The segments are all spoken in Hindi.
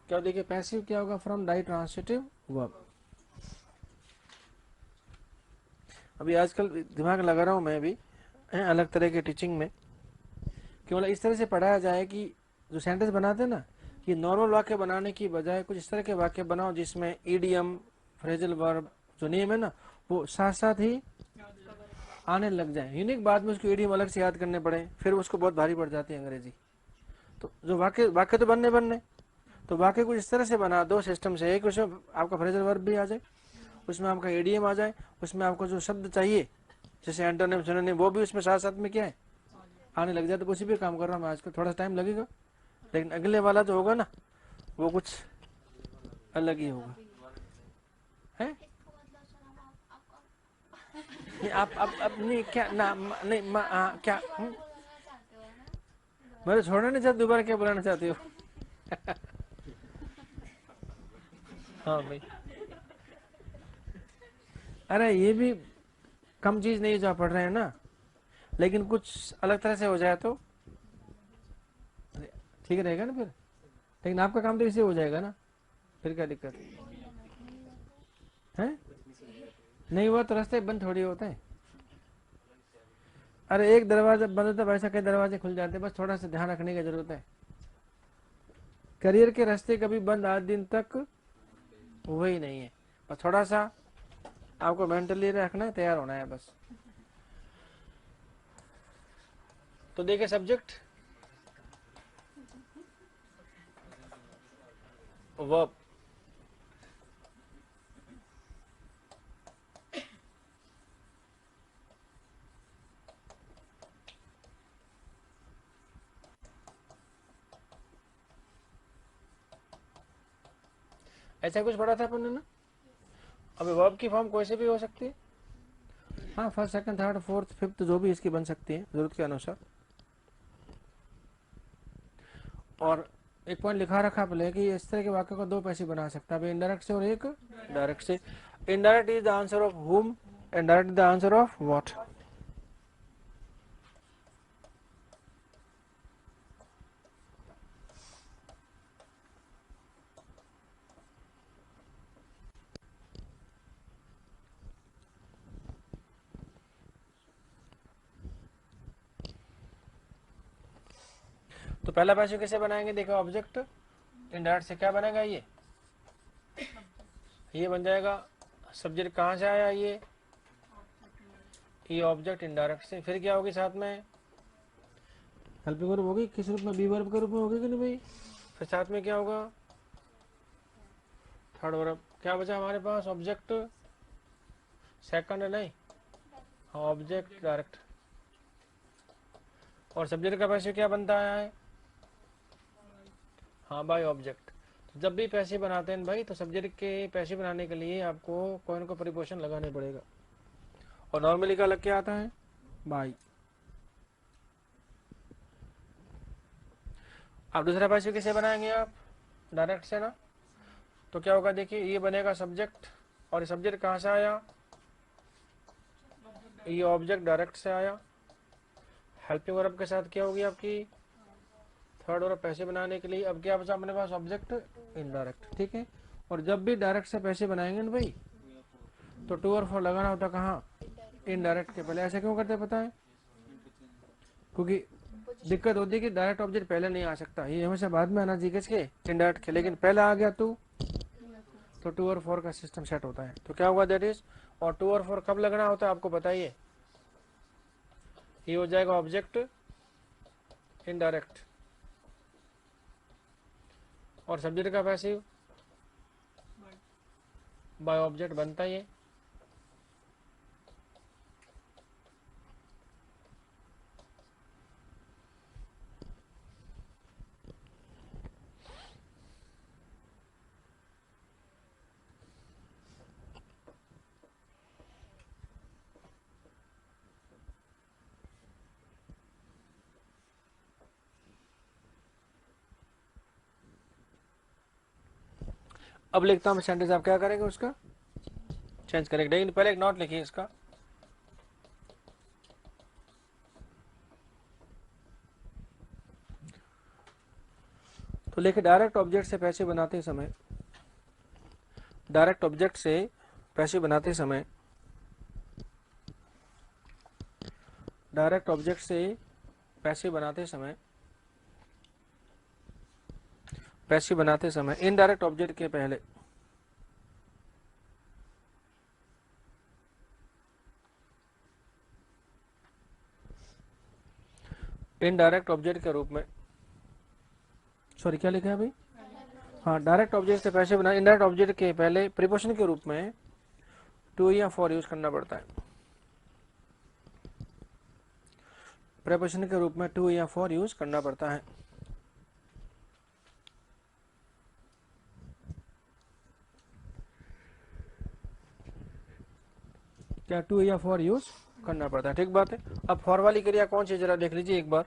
क्या देखिए पैसिव क्या होगा, फ्रॉम डाई ट्रांसिटिव वर्ब। अभी आजकल दिमाग लगा रहा हूँ मैं भी अलग तरह के टीचिंग में, कि मतलब इस तरह से पढ़ाया जाए कि जो सेंटेंस बनाते हैं ना, कि नॉर्मल वाक्य बनाने की बजाय कुछ इस तरह के वाक्य बनाओ जिसमें ईडियम, फ्रेजल वर्ब जो नियम है ना, वो साथ साथ ही आने लग जाए। यूनिक बाद में उसको ईडियम अलग से याद करने पड़े, फिर उसको बहुत भारी पड़ जाती है अंग्रेजी। तो जो वाक्य वाक्य तो बनने तो वाक्य कुछ इस तरह से बना दो सिस्टम से, एक उसमें आपका फ्रेजल वर्ब भी आ जाए, उसमें आपका ईडियम आ जाए, उसमें आपको जो शब्द चाहिए जैसे एंटोनिम सिनोनिम वो भी उसमें साथ साथ में क्या है आने लग जाए। तो उसी पे काम कर रहा हूँ मैं आजकल, थोड़ा सा टाइम लगेगा, लेकिन अगले वाला जो होगा ना वो कुछ अलग ही होगा। है नहीं आप नहीं क्या ना नहीं क्या मैं छोड़ना नहीं चाहती, दोबारा क्या बुलाना चाहती हो? हाँ भाई, अरे ये भी कम चीज नहीं जो आप पढ़ रहे हैं ना, लेकिन कुछ अलग तरह से हो जाए तो ठीक रहेगा ना फिर। लेकिन आपका काम तो इसे हो जाएगा ना, फिर क्या दिक्कत है? नहीं हुआ तो रास्ते बंद थोड़ी होता है। अरे एक दरवाजा बंद होता है वैसा कई दरवाजे खुल जाते हैं, बस थोड़ा सा ध्यान रखने की जरूरत है। करियर के रास्ते कभी बंद आज दिन तक हुए ही नहीं है, बस थोड़ा सा आपको मेंटली रखना है, तैयार होना है बस। तो देखिए सब्जेक्ट वर्ब, ऐसा कुछ पढ़ा था अपन ने ना। अभी वर्ब की फॉर्म कोई से भी हो सकती है, हाँ first second third fourth fifth जो भी इसकी बन सकती है जरूरत के अनुसार। और एक पॉइंट लिखा रखा पहले कि इस तरह के वाक्य को दो पैसे बना सकता है, इनडायरेक्ट से और एक डायरेक्ट से। Indirect is the answer of हुम, and direct the answer of what. तो पहला पैसे कैसे बनाएंगे, देखो ऑब्जेक्ट इनडायरेक्ट से क्या बनेगा, ये बन जाएगा सब्जेक्ट कहाँ से आया, ये ऑब्जेक्ट इनडायरेक्ट से। फिर क्या होगी साथ में हेल्पिंग वर्ब होगी, किस रूप में, बी वर्ब के रूप में होगी कि नहीं भाई। फिर साथ में क्या होगा थर्ड वर्ब। क्या बचा हमारे पास, ऑब्जेक्ट सेकंड नहीं, हाँ ऑब्जेक्ट डायरेक्ट। और सब्जेक्ट का पैसे क्या बनता है, हाँ बाय ऑब्जेक्ट। तो जब भी पैसे बनाते हैं भाई, तो सब्जेक्ट के पैसे बनाने के लिए आपको कोई ना कोई प्रीपोजिशन लगाने पड़ेगा, और नॉर्मली का लग के आता है बाय। अब दूसरा पैसे कैसे बनाएंगे आप, डायरेक्ट से ना। तो क्या होगा देखिए, ये बनेगा सब्जेक्ट, और सब्जेक्ट कहाँ से आया, ये ऑब्जेक्ट डायरेक्ट से आया। हेल्पिंग वर्ब के साथ क्या होगी आपकी थर्ड वर्ब पैसे बनाने के लिए। अब क्या बचा अपने पास, ऑब्जेक्ट इनडायरेक्ट, ठीक है। और जब भी डायरेक्ट से पैसे बनाएंगे ना भाई, तो टू और फोर लगाना होता कहाँ, इनडायरेक्ट के पहले। ऐसा क्यों करते पता है, क्योंकि दिक्कत होती है कि डायरेक्ट ऑब्जेक्ट पहले नहीं आ सकता, ये हमेशा बाद में आना चाहिए किसके, इनडायरेक्ट के। लेकिन पहले आ गया तो टू और फोर का सिस्टम सेट होता है। तो क्या होगा दैट इज, और टू और फोर कब लगना होता है आपको बताइए, ये हो जाएगा ऑब्जेक्ट इनडायरेक्ट, और सब्जेक्ट का पैसिव बाय ऑब्जेक्ट बनता ही है। अब लिखता हूँ सेंटेंस, आप क्या करेंगे उसका चेंज करेंगे, लेकिन पहले एक नोट लिखिए इसका। तो लेकिन डायरेक्ट ऑब्जेक्ट से पैसे बनाते समय, डायरेक्ट ऑब्जेक्ट से पैसे बनाते समय, डायरेक्ट ऑब्जेक्ट से पैसे बनाते समय, पैसे बनाते समय इनडायरेक्ट ऑब्जेक्ट के पहले इनडायरेक्ट ऑब्जेक्ट के रूप में, सॉरी क्या लिखा है भाई, हाँ, डायरेक्ट ऑब्जेक्ट से पैसे बना, इनडायरेक्ट ऑब्जेक्ट के पहले प्रीपोजिशन के रूप में टू या फॉर यूज करना पड़ता है। प्रीपोजिशन के रूप में टू या फॉर यूज करना पड़ता है। क्या टू या फॉर यूज करना पड़ता है, ठीक बात है। अब फॉर वाली क्रिया कौन सी जरा देख लीजिए एक बार।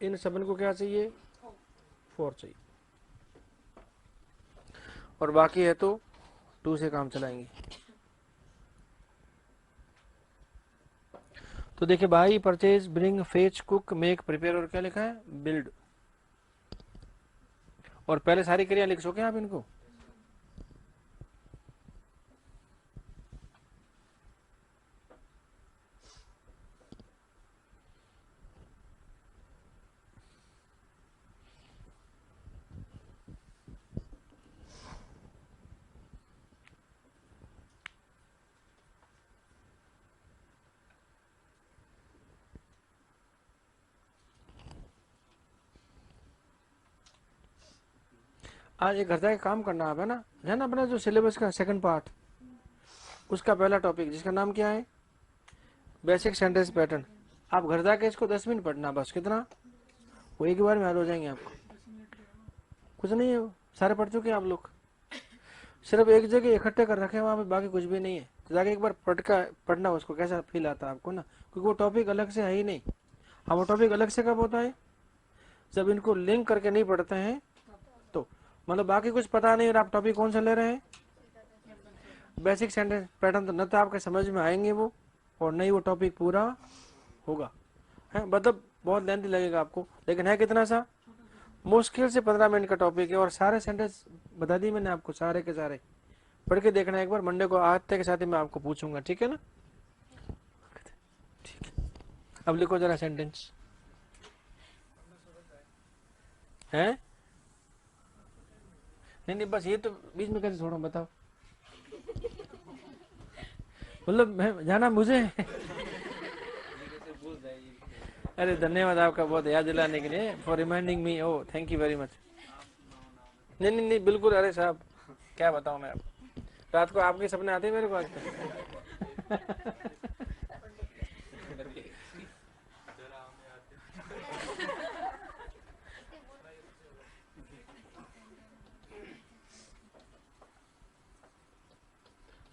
इन सबन को क्या चाहिए, फॉर चाहिए, और बाकी है तो टू से काम चलाएंगे। तो देखिए by, purchase, bring, fetch, cook, make, prepare और क्या लिखा है, बिल्ड। और पहले सारी क्रिया लिख सो क्या आप इनको। आज एक घर जाके काम करना आप, है ना अपना जो सिलेबस का सेकंड पार्ट, उसका पहला टॉपिक जिसका नाम क्या है, बेसिक सेंटेंस पैटर्न। आप घर जाके इसको 10 मिनट पढ़ना, बस कितना, वो एक बार में याद हो जाएंगे आपको, कुछ नहीं है, वो सारे पढ़ चुके हैं आप लोग, सिर्फ एक जगह इकट्ठे कर रखे हैं वहां पे, बाकी कुछ भी नहीं है। तो जाके एक बार पढ़ना उसको, कैसा फील आता है आपको ना, क्योंकि वो टॉपिक अलग से है ही नहीं। हाँ, वो टॉपिक अलग से कब होता है, जब इनको लिंक करके नहीं पढ़ते हैं तो, मतलब बाकी कुछ पता नहीं और आप टॉपिक कौन सा ले रहे हैं, बेसिक सेंटेंस पैटर्न, तो न तो आपके समझ में आएंगे वो, और नहीं वो टॉपिक पूरा होगा, है मतलब बहुत लेंथी लगेगा आपको, लेकिन है कितना सा, मुश्किल से 15 मिनट का टॉपिक है, और सारे सेंटेंस बता दिए मैंने आपको, सारे के सारे पढ़ के देखना एक बार, मंडे को आते के साथ ही मैं आपको पूछूंगा, ठीक है ना। ठीक है, अब लिखो जरा सेंटेंस, है नहीं नहीं, बस ये तो बीच में कैसे छोड़ो बताओ, मतलब मैं जाना मुझे अरे धन्यवाद आपका बहुत याद दिलाने के लिए, for reminding me, oh thank you very much. नहीं नहीं नहीं बिल्कुल, अरे साहब क्या बताऊं मैं, आप रात को आपके सपने आते हैं मेरे को आजकल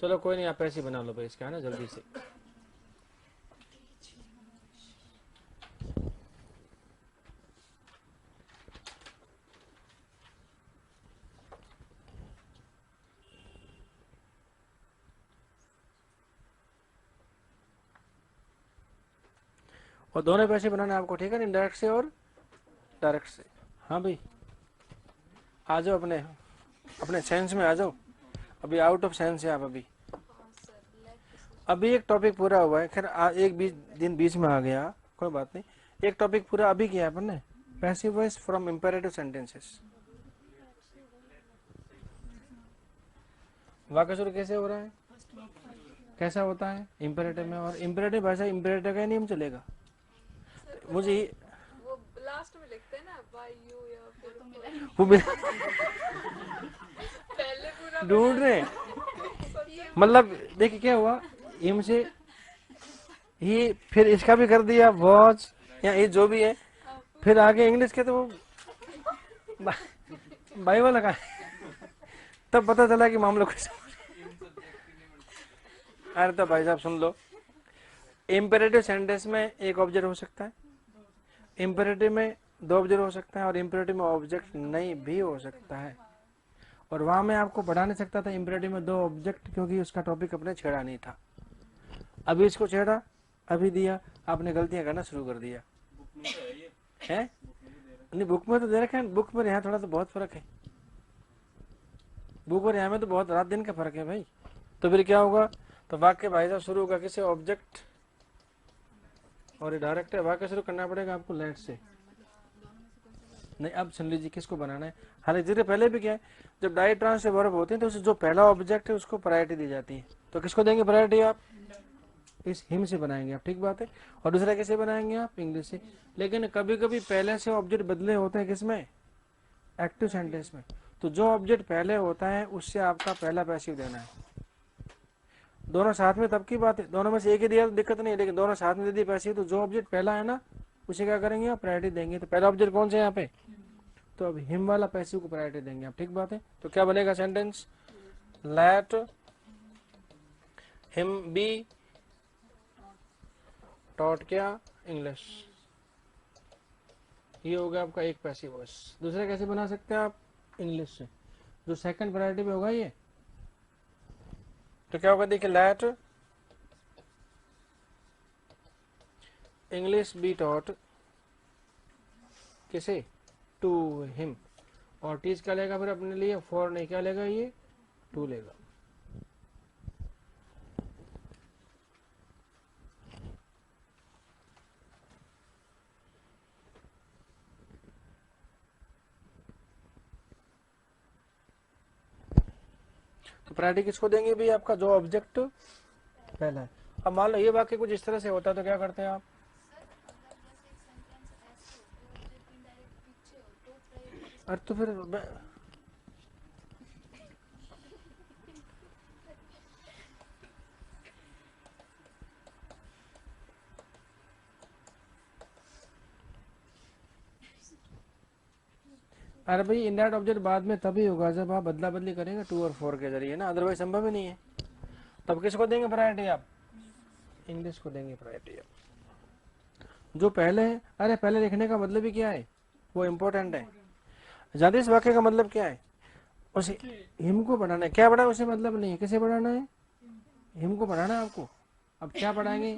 चलो कोई नहीं, आप ऐसे ही बना लो भाई इसका, है ना, जल्दी से। और दोनों पैसे बनाने आपको, ठीक है, इनडायरेक्ट से और डायरेक्ट से। हाँ भाई आ जाओ, अपने अपने सेंस में आ जाओ, अभी आउट ऑफ सेंस है आप अभी। अभी एक टॉपिक पूरा हुआ है, खैर एक दिन बीच में आ गया, कोई बात नहीं, एक टॉपिक पूरा अभी किया है अपन ने, passive voice from imperative sentences. वाक्य शुरू कैसे हो रहा है, कैसा होता है इंपेरेटिव में, और इंपेरेटिव भाषा इंपेरेटिव का नियम चलेगा। मुझे वो लास्ट में लिखते हैं ना, बाय यू या फिर वो पहले पूरा ढूंढ रहे, मतलब देखिए क्या हुआ, इम से ही, फिर इसका भी कर दिया वॉच या ये जो भी है, फिर आगे इंग्लिश के तो वो भाई वो लगा, तब पता चला कि मामला कुछ। अरे तो भाई साहब सुन लो, इम्पेरेटिव सेंटेंस में एक ऑब्जेक्ट हो सकता है, इम्पेरेटिव में दो ऑब्जेक्ट हो सकता है, और इम्पेरेटिव में ऑब्जेक्ट नहीं भी हो सकता है। और वहां मैं आपको पढ़ा नहीं सकता था इम्पेरेटिव में दो ऑब्जेक्ट, क्योंकि उसका टॉपिक अपने छेड़ा नहीं था। अभी इसको छेड़ा, अभी दिया, आपने गलतियां करना शुरू कर दिया है। नहीं बुक में तो दे रखे हैं, बुक में यहाँ थोड़ा तो बहुत फर्क है, बुक और यहाँ में तो बहुत रात दिन का फर्क है भाई। तो फिर क्या होगा, तो वाक्य भाई साहब शुरू होगा किसी ऑब्जेक्ट, और ये डायरेक्ट है, वाक्य शुरू करना पड़ेगा आपको लेट से। नहीं अब सुन लीजिए किसको बनाना है। हालांकि धीरे पहले भी क्या है, जब डाई ट्रांस से वर्ब होते हैं तो उससे जो पहला ऑब्जेक्ट है उसको प्रायोरिटी दी जाती है। तो किसको देंगे प्रायोरिटी आप, इस हिम से बनाएंगे आप, ठीक बात है। और दूसरा कैसे बनाएंगे आप, इंग्लिश से। लेकिन कभी कभी पहले से ऑब्जेक्ट बदले होते हैं, किसमें, एक्टिव सेंटेंस में। तो जो ऑब्जेक्ट पहले होता है उससे आपका पहला पैसिव देना है। दोनों साथ में तब की बात है, दोनों में से एक ही दिया तो दिक्कत नहीं है, लेकिन दोनों साथ में दे दी पैसिव, तो जो ऑब्जेक्ट पहला है ना उसे क्या करेंगे आप, प्रायोरिटी देंगे। तो पहला ऑब्जेक्ट कौन सा है यहाँ पे, तो अब हिम वाला पैसिव को प्रायोरिटी देंगे आप, ठीक बात है। तो क्या बनेगा sentence, let him be taught क्या, इंग्लिश। ये हो गया आपका एक पैसिव वॉइस। दूसरा कैसे बना सकते हैं आप, इंग्लिश से, जो सेकंड प्रायोरिटी पे होगा ये। तो क्या होगा देखिए, लेट इंग्लिश बी टॉट किसे, टू हिम। और टीच क्या लेगा फिर अपने लिए, फॉर नहीं, क्या लेगा ये, टू लेगा। तो प्रायोरिटी किसको देंगे भी, आपका जो ऑब्जेक्ट पहला है। अब मान लो ये वाक्य कुछ इस तरह से होता है तो क्या करते हैं आप, अरे तो फिर अरे भाई इनडायरेक्ट ऑब्जेक्ट बाद में तभी होगा जब आप बदला बदली करेंगे टू और फोर के जरिए ना, अदरवाइज संभव ही नहीं है। तब किसको देंगे प्रायोरिटी आप, इंग्लिश को देंगे प्रायोरिटी आप, जो पहले है। अरे पहले लिखने का मतलब ही क्या है, वो इम्पोर्टेंट है। ज्यादा इस वाक्य का मतलब क्या है, उसे हिम को बढ़ाना है, क्या बढ़ाना उसे मतलब नहीं है, किसे बढ़ाना है, हिम को बढ़ाना है आपको। अब क्या बढ़ाएंगे,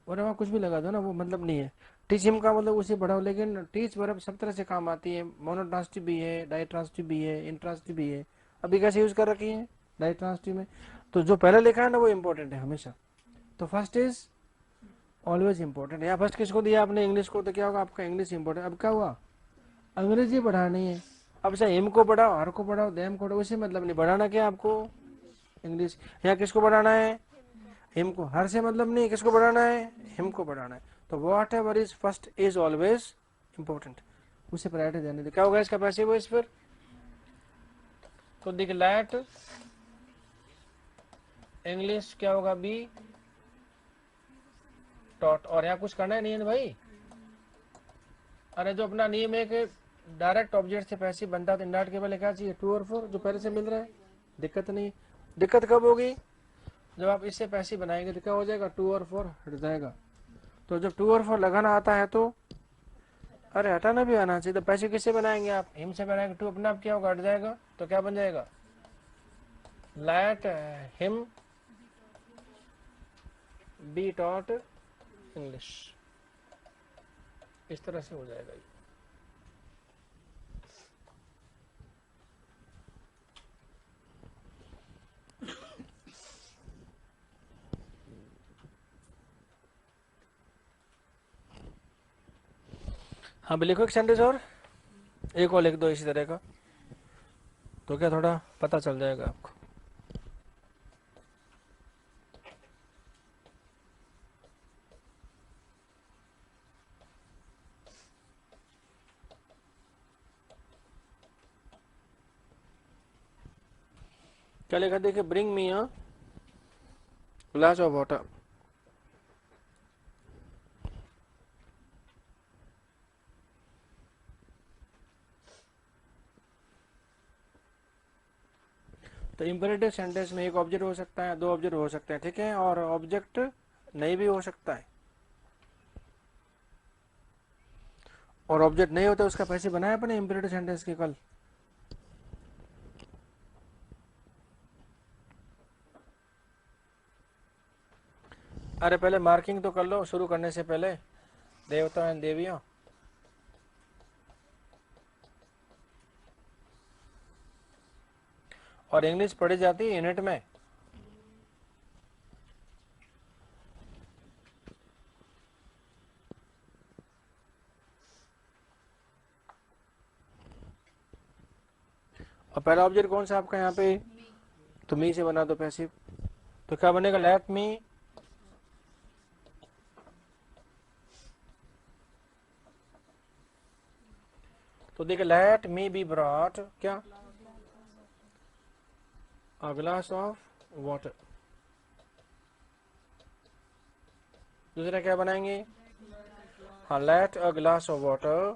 और वहाँ कुछ भी लगा दो ना, वो मतलब नहीं है। टीच हिम का मतलब उसे बढ़ाओ, लेकिन टीच वर्ब सब तरह से काम आती है, मोनोट्रांसिटिव भी है, डाइट्रांसिटिव भी है, इंट्रांसिटिव भी है। अभी कैसे यूज कर रखी है, डाइट्रांसिटिव में। तो जो पहले लिखा है ना वो इंपॉर्टेंट है हमेशा। तो फर्स्ट इज ऑलवेज इंपॉर्टेंट। या फर्स्ट किसको दिया आपने, इंग्लिश को, तो क्या होगा आपका इंग्लिश इंपॉर्टेंट। अब क्या हुआ, अंग्रेजी बढ़ानी है। अब चाहे हिम को बढ़ाओ, हर को बढ़ाओ, देम को बढ़ाओ, उसे मतलब नहीं, बढ़ाना क्या आपको, इंग्लिश। यहाँ किसको बढ़ाना है, हिम को। हर से मतलब नहीं, किसको बढ़ाना है, हिम को बढ़ाना है। तो what ever is first is always important, उसे प्रायोरिटी देने दे। क्या होगा इसका पैसिव वॉइस फिर, तो देख लेट इंग्लिश क्या होगा, बी टॉट। और यहाँ कुछ करना है नहीं है भाई। अरे जो अपना नियम है कि डायरेक्ट ऑब्जेक्ट से पैसिव बनता है, तो इंडायरेक्ट के पहले क्या चाहिए, टू और फोर, जो पहले से मिल रहा है, दिक्कत नहीं। दिक्कत कब होगी, जब आप इससे पैसिव बनाएंगे तो क्या हो जाएगा, टू और फोर हट जाएगा। तो जब टू और फोर लगाना आता है तो, अरे हटाना भी आना चाहिए। तो पैसिव किससे बनाएंगे आप, हिम से बनाएंगे, टू अपने आप क्या होगा, हट जाएगा। तो क्या बन जाएगा, let him be taught English. इस तरह से हो जाएगा ये। हाँ भी लिखो एक सेंटेंस और लिख दो इसी तरह का, तो क्या थोड़ा पता चल जाएगा आपको। क्या लिखा देखिए, bring me a glass of water. तो इम्पेरेटिव सेंटेंस में एक ऑब्जेक्ट हो सकता है, दो ऑब्जेक्ट हो सकते हैं, ठीक है, और ऑब्जेक्ट नहीं भी हो सकता है। और ऑब्जेक्ट नहीं होता उसका पैसे बनाया अपने इम्पेरेटिव सेंटेंस के कल। अरे पहले मार्किंग तो कर लो शुरू करने से पहले, देवता एंड देवियों। और इंग्लिश पढ़ी जाती है यूनिट में। और पहला ऑब्जेक्ट कौन सा आपका यहाँ पे? तो मी से बना दो पैसिव। तो क्या बनेगा? Let me. तो देखिए लेट मी बी ब्रॉट क्या? A glass of water. दूसरा क्या बनाएंगे? हाँ, let a glass of water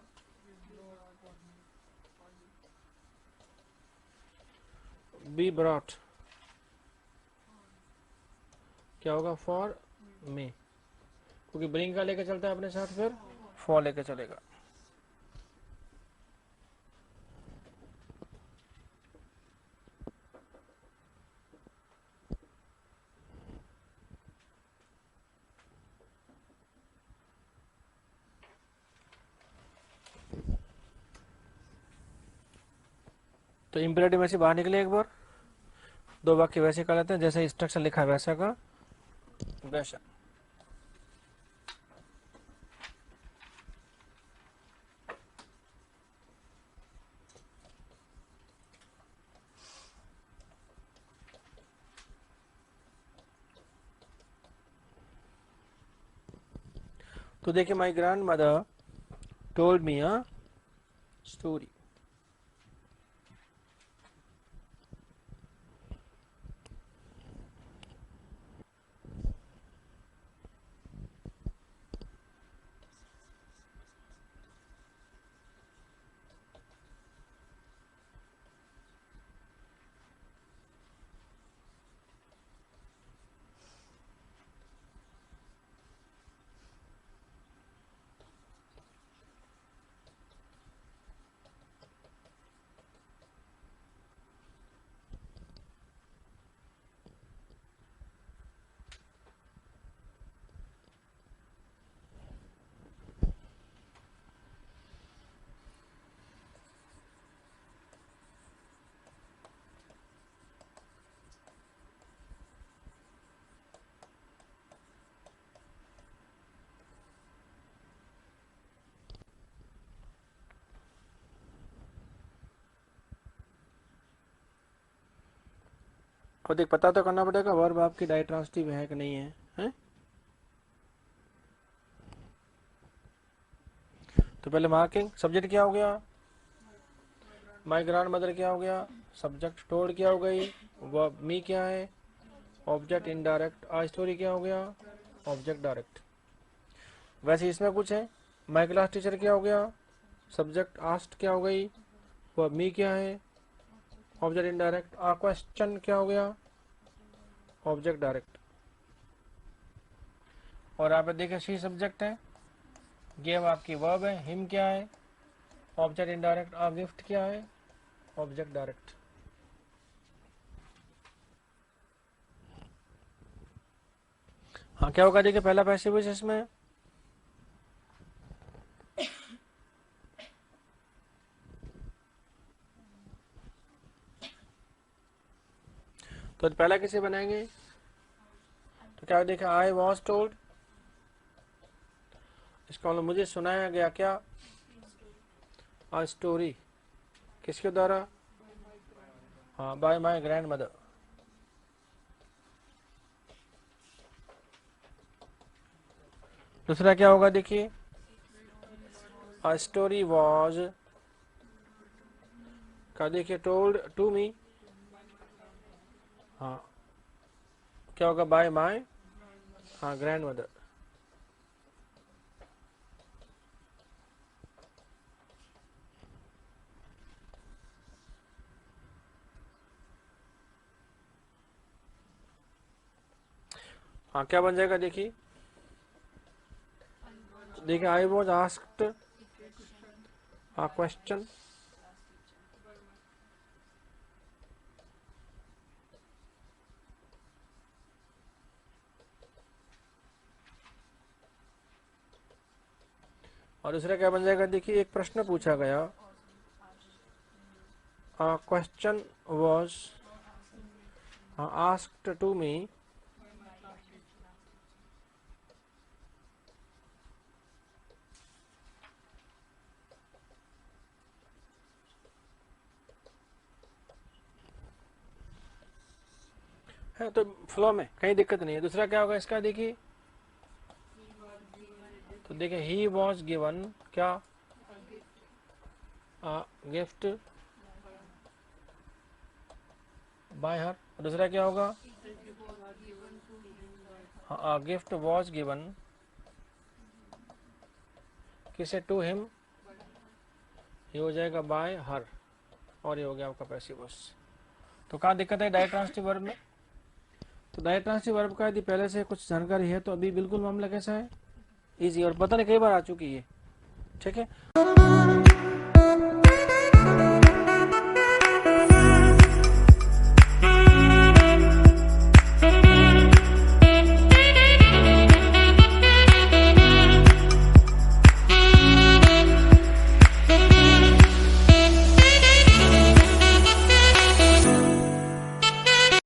be brought. क्या होगा? फॉर मी, क्योंकि ब्रिंग का लेके चलता है अपने साथ, फिर फॉर लेके चलेगा। तो इम्पेरेटिव में से बाहर निकले एक बार, दो वाक्य वैसे कर लेते हैं जैसे स्ट्रक्चर लिखा है वैसा का वैसा। तो देखिए, my grand mother told me a story. और देख, पता तो करना पड़ेगा वर्ब आपकी डायट्रांसिटिव है कि नहीं है, हैं? तो पहले मार्किंग। सब्जेक्ट क्या हो गया? माई ग्रैंड मदर क्या हो गया? सब्जेक्ट। टोल्ड क्या हो गई? वर्ब। मी क्या है? Object indirect. आ स्टोरी क्या हो गया? Object direct. वैसे इसमें कुछ है। माई क्लास टीचर क्या हो गया? सब्जेक्ट। आस्ट क्या हो गई? वर्ब। मी क्या है? Object indirect. आ क्वेश्चन क्या हो गया? Object direct. और आप देखिए सी सब्जेक्ट है, गिव आपकी वर्ब है, हिम क्या है? Object indirect. आ गिफ्ट क्या है? Object direct. हाँ, क्या होगा? देखिए पहला पैसिव इसमें तो पहला किसे बनाएंगे? तो क्या देखा? I was told. इसका मतलब मुझे सुनाया गया क्या? आ स्टोरी। किसके द्वारा? हाँ, बाय माई ग्रैंड मदर। दूसरा क्या होगा? देखिए, आ स्टोरी वॉज का देखिए टोल्ड टू मी। हाँ, क्या होगा? बाय माई, हाँ, ग्रैंड मदर। हाँ क्या बन जाएगा देखिए, देखिए I was asked a question, और दूसरा क्या बन जाएगा देखिए, एक प्रश्न पूछा गया, a question was asked to me, है तो फ्लो में कहीं दिक्कत नहीं है। दूसरा क्या होगा इसका देखिए, तो देखिए ही वॉज गिवन क्या, गिफ्ट बाय हर। दूसरा क्या होगा, हाँ गिफ्ट वॉज गिवन किसे, टू हिम, ये हो जाएगा बाय हर, और ये हो गया आपका पैसिव वॉइस। तो कहाँ दिक्कत है डायरेक्ट ट्रांसिटिव वर्ब में, तो डायरेक्ट ट्रांसिटिव वर्ब का यदि पहले से कुछ जानकारी है तो अभी बिल्कुल मामला कैसा है, इजी, और पता नहीं कई बार आ चुकी है, ठीक है।